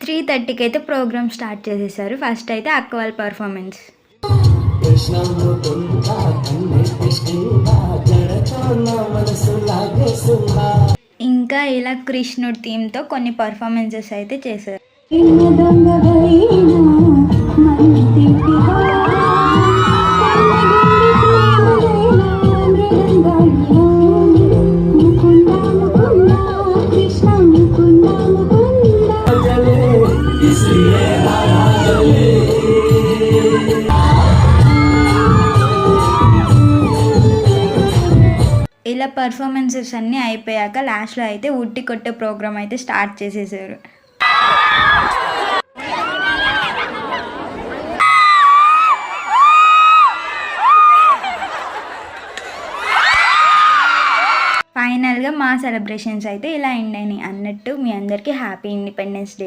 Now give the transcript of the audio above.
3:30కి అయితే programme start చేసేసారు. First అయితే అక్క వాళ్ళ పర్ఫార్మెన్స్. ఇంకా ఇలా కృష్ణుడి థీమ్తో కొన్ని పర్ఫార్మెన్సెస్ అయితే చేశారు. ఇలా పర్ఫార్మెన్సెస్ అన్నీ అయిపోయాక లాస్ట్లో అయితే ఉట్టి కొట్టే ప్రోగ్రామ్ అయితే స్టార్ట్ చేసేసారు. ఫైనల్గా మా సెలబ్రేషన్స్ అయితే ఇలా ఎండ్ అయినాయి అన్నట్టు. మీ అందరికీ హ్యాపీ ఇండిపెండెన్స్ డే.